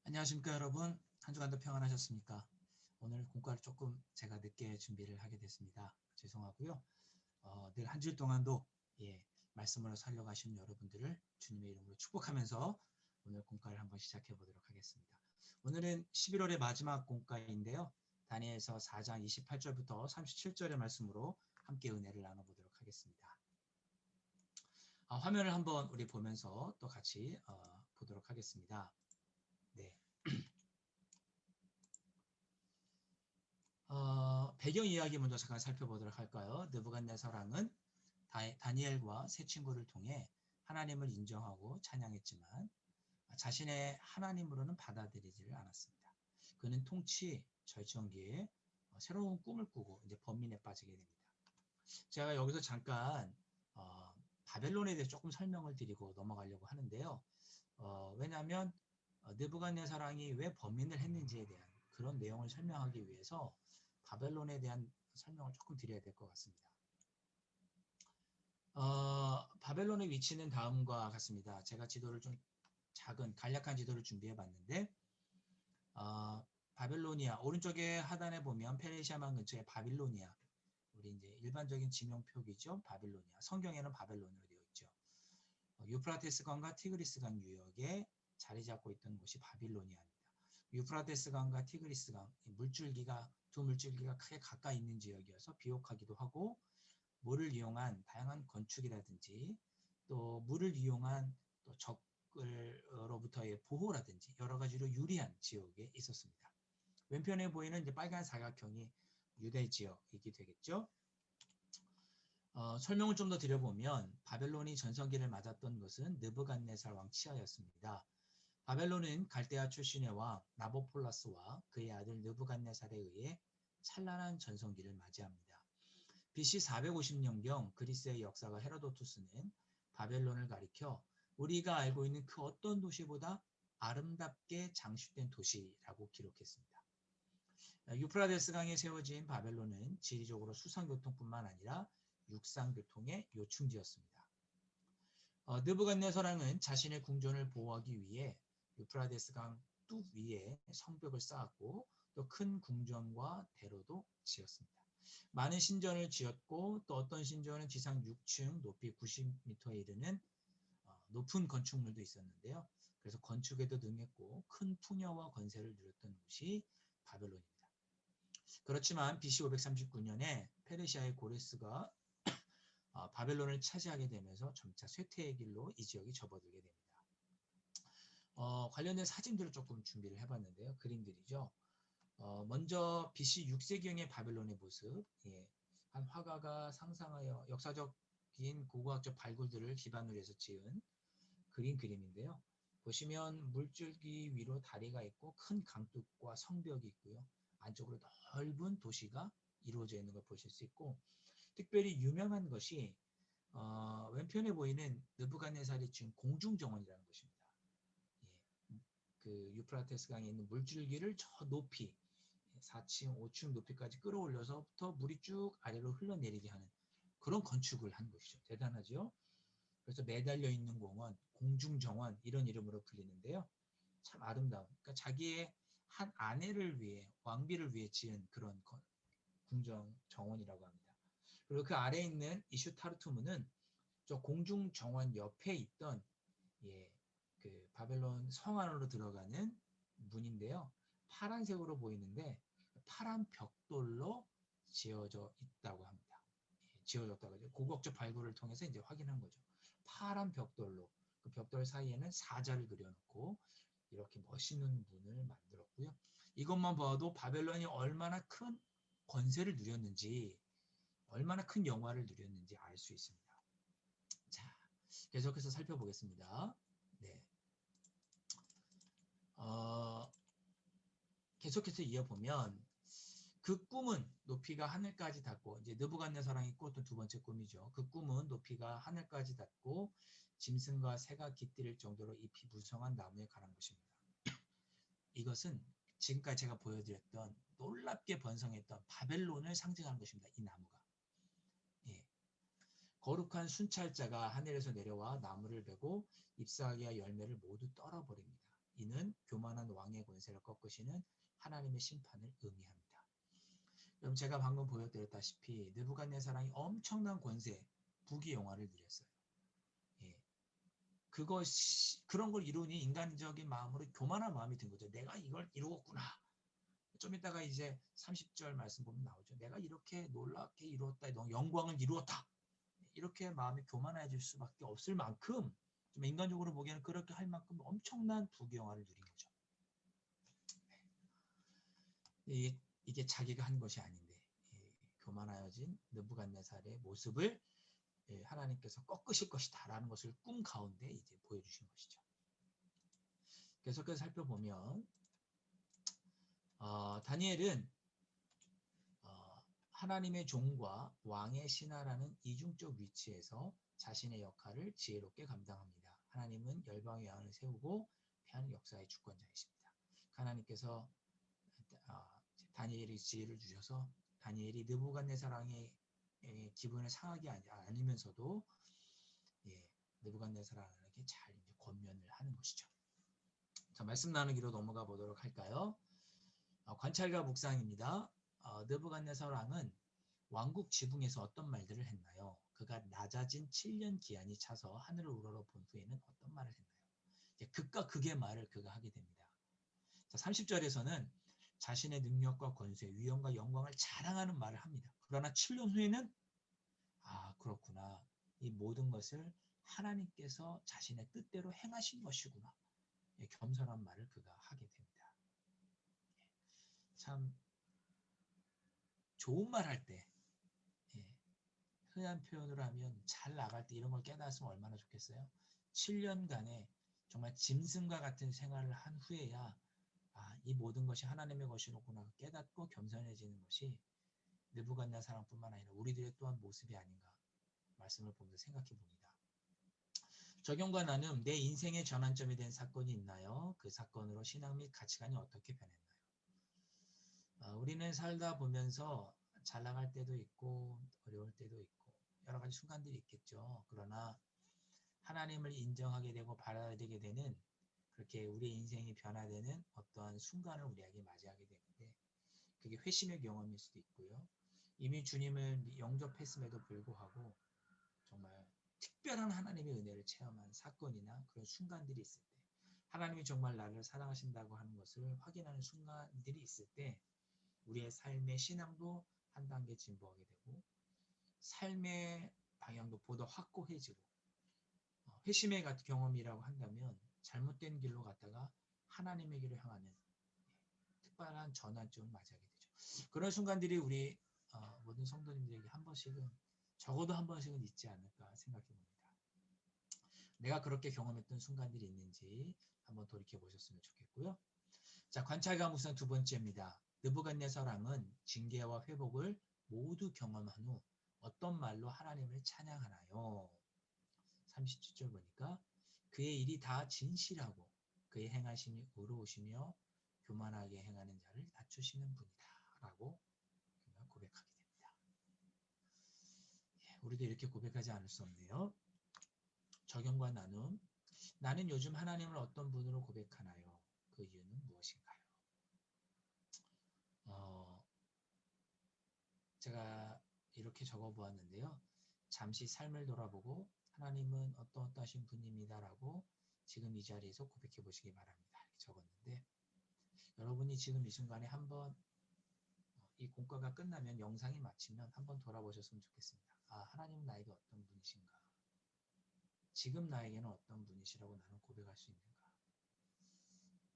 안녕하십니까 여러분. 한 주간도 평안하셨습니까? 오늘 공과를 조금 제가 늦게 준비를 하게 됐습니다. 죄송하고요. 늘 한 주 동안도 말씀으로 살려가신 여러분들을 주님의 이름으로 축복하면서 오늘 공과를 한번 시작해 보도록 하겠습니다. 오늘은 11월의 마지막 공과인데요. 다니엘서 4장 28절부터 37절의 말씀으로 함께 은혜를 나눠보도록 하겠습니다. 화면을 한번 우리 보면서 또 같이 보도록 하겠습니다. 네. 배경 이야기 먼저 잠깐 살펴보도록 할까요? 느부갓네살왕은 다니엘과 세 친구를 통해 하나님을 인정하고 찬양했지만 자신의 하나님으로는 받아들이지를 않았습니다. 그는 통치 절정기에 새로운 꿈을 꾸고 이제 번민에 빠지게 됩니다. 제가 여기서 잠깐 바벨론에 대해서 조금 설명을 드리고 넘어가려고 하는데요. 왜냐하면 느부갓네살왕이 왜 번민을 했는지에 대한 그런 내용을 설명하기 위해서 바벨론에 대한 설명을 조금 드려야 될 것 같습니다. 바벨론의 위치는 다음과 같습니다. 제가 지도를 좀 작은 간략한 지도를 준비해 봤는데 바벨로니아 오른쪽에 하단에 보면 페르시아만 근처에 바빌로니아 우리 이제 일반적인 지명표기죠. 바빌로니아 성경에는 바벨론으로 되어 있죠. 유프라테스 강과 티그리스 강 유역에 자리 잡고 있던 곳이 바빌로니아입니다. 유프라테스 강과 티그리스 강 두 물줄기가 크게 가까이 있는 지역이어서 비옥하기도 하고 물을 이용한 다양한 건축이라든지 또 물을 이용한 또 적으로부터의 보호라든지 여러 가지로 유리한 지역에 있었습니다. 왼편에 보이는 이제 빨간 사각형이 유대 지역이게 되겠죠. 설명을 좀 더 드려보면 바벨론이 전성기를 맞았던 것은 느부갓네살 왕 치하였습니다. 바벨론은 갈대아 출신의 왕 나보폴라스와 그의 아들 느부갓네살에 의해 찬란한 전성기를 맞이합니다. BC 450년경 그리스의 역사가 헤로도투스는 바벨론을 가리켜 우리가 알고 있는 그 어떤 도시보다 아름답게 장식된 도시라고 기록했습니다. 유프라데스 강에 세워진 바벨론은 지리적으로 수상교통뿐만 아니라 육상교통의 요충지였습니다. 느부갓네살왕은 자신의 궁전을 보호하기 위해 유프라데스 강 뚝 위에 성벽을 쌓았고 또 큰 궁전과 대로도 지었습니다. 많은 신전을 지었고 또 어떤 신전은 지상 6층 높이 90m에 이르는 높은 건축물도 있었는데요. 그래서 건축에도 능했고 큰 풍요와 권세를 누렸던 곳이 바벨론입니다. 그렇지만 BC 539년에 페르시아의 고레스가 바벨론을 차지하게 되면서 점차 쇠퇴의 길로 이 지역이 접어들게 됩니다. 관련된 사진들을 조금 준비를 해봤는데요. 그림들이죠. 먼저 BC 6세기형의 바벨론의 모습, 한 화가가 상상하여 역사적인 고고학적 발굴들을 기반으로 해서 지은 그림인데요. 보시면 물줄기 위로 다리가 있고 큰 강둑과 성벽이 있고요. 안쪽으로 넓은 도시가 이루어져 있는 걸 보실 수 있고 특별히 유명한 것이 왼편에 보이는 느부갓네살이 지은 공중정원이라는 것입니다. 그 유프라테스 강에 있는 물줄기를 저 높이 4층, 5층 높이까지 끌어올려서부터 물이 쭉 아래로 흘러내리게 하는 그런 건축을 한 것이죠. 대단하죠? 그래서 매달려 있는 공원, 공중정원 이런 이름으로 불리는데요. 참 아름다운, 그러니까 자기의 한 아내를 위해, 왕비를 위해 지은 그런 궁정정원이라고 합니다. 그리고 그 아래에 있는 이슈타르투문은 저 공중정원 옆에 있던 그 바벨론 성 안으로 들어가는 문인데요. 파란색으로 보이는데 파란 벽돌로 지어져 있다고 합니다. 지어졌다고 하죠. 고고학적 발굴을 통해서 이제 확인한 거죠. 파란 벽돌로 그 벽돌 사이에는 사자를 그려놓고 이렇게 멋있는 문을 만들었고요. 이것만 봐도 바벨론이 얼마나 큰 권세를 누렸는지 얼마나 큰 영화를 누렸는지 알 수 있습니다. 자, 계속해서 살펴보겠습니다. 네. 계속해서 이어보면 그 꿈은 높이가 하늘까지 닿고 이제 느부갓네살왕이 꿨던 두 번째 꿈이죠. 그 꿈은 높이가 하늘까지 닿고 짐승과 새가 깃들일 정도로 잎이 무성한 나무에 관한 것입니다. 이것은 지금까지 제가 보여드렸던 놀랍게 번성했던 바벨론을 상징하는 것입니다. 이 나무가. 거룩한 순찰자가 하늘에서 내려와 나무를 베고 잎사귀와 열매를 모두 떨어버립니다. 이는 교만한 왕의 권세를 꺾으시는 하나님의 심판을 의미합니다. 그럼 제가 방금 보여드렸다시피 느부갓네살왕이 엄청난 권세, 부귀영화를 누렸어요. 예. 그런 걸 이루니 인간적인 마음으로 교만한 마음이 든 거죠. 내가 이걸 이루었구나. 좀 이따가 이제 30절 말씀 보면 나오죠. 내가 이렇게 놀랍게 이루었다. 영광을 이루었다. 이렇게 마음이 교만해질 수밖에 없을 만큼 좀 인간적으로 보기에는 그렇게 할 만큼 엄청난 부귀영화를 누린 거죠. 이게 자기가 한 것이 아닌데 교만하여진 느부갓네살의 모습을 하나님께서 꺾으실 것이다라는 것을 꿈 가운데 이제 보여주신 것이죠. 계속해서 살펴보면 다니엘은 하나님의 종과 왕의 신하라는 이중적 위치에서 자신의 역할을 지혜롭게 감당합니다. 하나님은 열방의 왕을 세우고 편 역사의 주권자이십니다. 하나님께서 다니엘의 지혜를 주셔서 다니엘이 느부갓네살 왕의 기분을 상하게 아니면서도 느부갓네살 왕에게 잘 권면을 하는 것이죠. 자, 말씀 나누기로 넘어가 보도록 할까요? 관찰과 묵상입니다. 느부갓네살 왕은 왕국 지붕에서 어떤 말들을 했나요? 그가 낮아진 7년 기한이 차서 하늘을 우러러본 후에는 어떤 말을 했나요? 극과 극의 말을 그가 하게 됩니다. 자, 30절에서는 자신의 능력과 권세, 위엄과 영광을 자랑하는 말을 합니다. 그러나 7년 후에는 그렇구나. 이 모든 것을 하나님께서 자신의 뜻대로 행하신 것이구나. 겸손한 말을 그가 하게 됩니다. 참 좋은 말 할 때, 흔한 표현으로 하면 잘 나갈 때 이런 걸 깨달았으면 얼마나 좋겠어요. 7년간의 정말 짐승과 같은 생활을 한 후에야 이 모든 것이 하나님의 것이로구나 깨닫고 겸손해지는 것이 느부갓네살뿐만 아니라 우리들의 또한 모습이 아닌가 말씀을 보면서 생각해 봅니다. 적용과 나눔, 내 인생의 전환점이 된 사건이 있나요? 그 사건으로 신앙 및 가치관이 어떻게 변했나요? 우리는 살다 보면서 잘 나갈 때도 있고 어려울 때도 있고 여러 가지 순간들이 있겠죠. 그러나 하나님을 인정하게 되고 받아들이게 되는 그렇게 우리의 인생이 변화되는 어떠한 순간을 우리에게 맞이하게 되는데 그게 회심의 경험일 수도 있고요. 이미 주님을 영접했음에도 불구하고 정말 특별한 하나님의 은혜를 체험한 사건이나 그런 순간들이 있을 때 하나님이 정말 나를 사랑하신다고 하는 것을 확인하는 순간들이 있을 때 우리의 삶의 신앙도 한 단계 진보하게 되고 삶의 방향도 보다 확고해지고 회심의 경험이라고 한다면 잘못된 길로 갔다가 하나님의 길을 향하는 특별한 전환점을 맞이하게 되죠. 그런 순간들이 우리 모든 성도님들에게 한 번씩은 적어도 한 번씩은 있지 않을까 생각해 봅니다. 내가 그렇게 경험했던 순간들이 있는지 한번 돌이켜 보셨으면 좋겠고요. 자, 관찰과 묵상 두 번째입니다. 느부갓네살 왕은 징계와 회복을 모두 경험한 후 어떤 말로 하나님을 찬양하나요? 37절 보니까 그의 일이 다 진실하고 그의 행하심이 의로우시며 교만하게 행하는 자를 낮추시는 분이다 라고 고백하게 됩니다. 우리도 이렇게 고백하지 않을 수 없네요. 적용과 나눔, 나는 요즘 하나님을 어떤 분으로 고백하나요? 그 이유는 무엇인가요? 제가 이렇게 적어보았는데요. 잠시 삶을 돌아보고 하나님은 어떠하신 분입니다라고 지금 이 자리에서 고백해 보시기 바랍니다. 이렇게 적었는데 여러분이 지금 이 순간에 한번 이 공과가 끝나면 영상이 마치면 한번 돌아보셨으면 좋겠습니다. 하나님은 나에게 어떤 분이신가? 지금 나에게는 어떤 분이시라고 나는 고백할 수 있는가?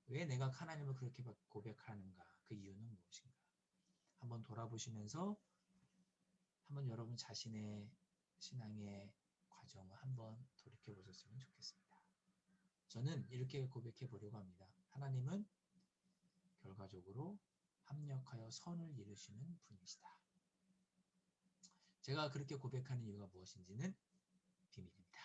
왜 내가 하나님을 그렇게 고백하는가? 그 이유는 무엇인가? 한번 돌아보시면서 한번 여러분 자신의 신앙의 과정을 한번 돌이켜 보셨으면 좋겠습니다. 저는 이렇게 고백해 보려고 합니다. 하나님은 결과적으로 합력하여 선을 이루시는 분이시다. 제가 그렇게 고백하는 이유가 무엇인지는 비밀입니다.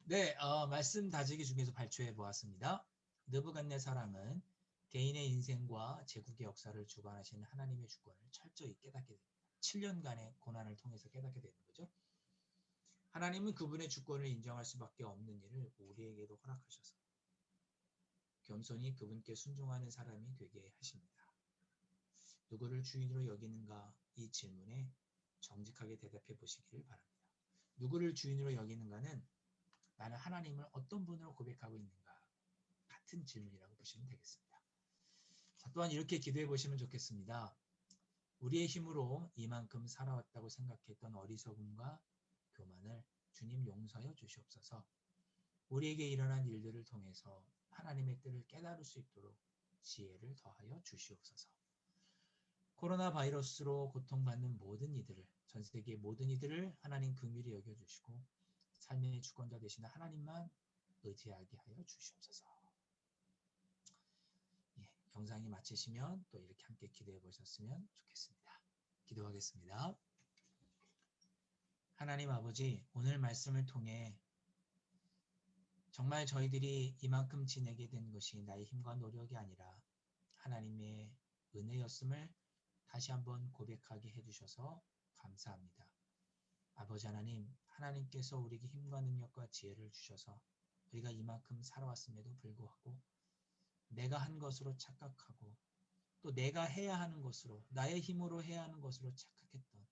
네, 말씀 다지기 중에서 발췌해 보았습니다. 느부갓네살 왕은 개인의 인생과 제국의 역사를 주관하시는 하나님의 주권을 철저히 깨닫게 됩니다. 7년간의 고난을 통해서 깨닫게 되는 거죠. 하나님은 그분의 주권을 인정할 수밖에 없는 일을 우리에게도 허락하셔서 겸손히 그분께 순종하는 사람이 되게 하십니다. 누구를 주인으로 여기는가? 이 질문에 정직하게 대답해 보시기를 바랍니다. 누구를 주인으로 여기는가는 나는 하나님을 어떤 분으로 고백하고 있는가? 같은 질문이라고 보시면 되겠습니다. 자, 또한 이렇게 기도해 보시면 좋겠습니다. 우리의 힘으로 이만큼 살아왔다고 생각했던 어리석음과 교만을 주님 용서하여 주시옵소서. 우리에게 일어난 일들을 통해서 하나님의 뜻을 깨달을 수 있도록 지혜를 더하여 주시옵소서. 코로나 바이러스로 고통받는 모든 이들을, 전 세계 모든 이들을 하나님 긍휼히 여겨주시고 삶의 주권자 되시는 하나님만 의지하게 하여 주시옵소서. 예, 영상이 마치시면 또 이렇게 함께 기도해 보셨으면 좋겠습니다. 기도하겠습니다. 하나님 아버지, 오늘 말씀을 통해 정말 저희들이 이만큼 지내게 된 것이 나의 힘과 노력이 아니라 하나님의 은혜였음을 다시 한번 고백하게 해주셔서 감사합니다. 아버지 하나님, 하나님께서 우리에게 힘과 능력과 지혜를 주셔서 우리가 이만큼 살아왔음에도 불구하고 내가 한 것으로 착각하고 또 내가 해야 하는 것으로, 나의 힘으로 해야 하는 것으로 착각했던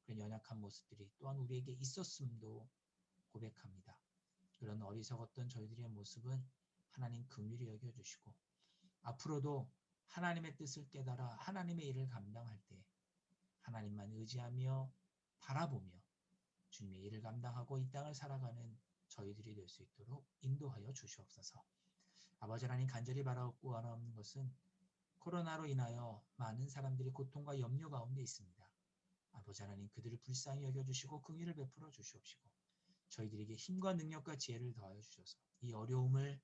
그런 연약한 모습들이 또한 우리에게 있었음도 고백합니다. 그런 어리석었던 저희들의 모습은 하나님 긍휼히 여겨주시고 앞으로도 하나님의 뜻을 깨달아 하나님의 일을 감당할 때 하나님만 의지하며 바라보며 주님의 일을 감당하고 이 땅을 살아가는 저희들이 될 수 있도록 인도하여 주시옵소서. 아버지 하나님, 간절히 바라옵고 원하옵는 것은 코로나로 인하여 많은 사람들이 고통과 염려 가운데 있습니다. 아버지 하나님, 그들을 불쌍히 여겨주시고 긍휼을 베풀어 주시옵시고 저희들에게 힘과 능력과 지혜를 더하여 주셔서 이 어려움을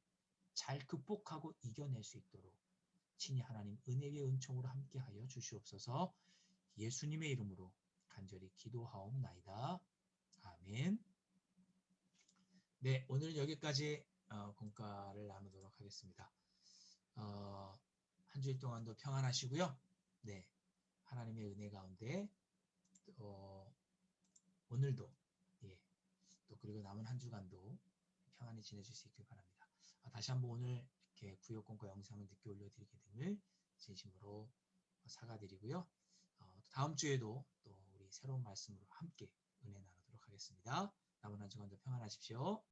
잘 극복하고 이겨낼 수 있도록 친히 하나님 은혜의 은총으로 함께하여 주시옵소서. 예수님의 이름으로 간절히 기도하옵나이다. 아멘. 네, 오늘 여기까지 공과를 나누도록 하겠습니다. 한 주일 동안도 평안하시고요. 네, 하나님의 은혜 가운데 오늘도 또 그리고 남은 한 주간도 평안히 지내실 수 있길 바랍니다. 다시 한번 오늘 이렇게 구역공과 영상을 늦게 올려드리게 됨을 진심으로 사과드리고요. 다음 주에도 또 우리 새로운 말씀으로 함께 은혜 나누도록 하겠습니다. 남은 한 주간도 평안하십시오.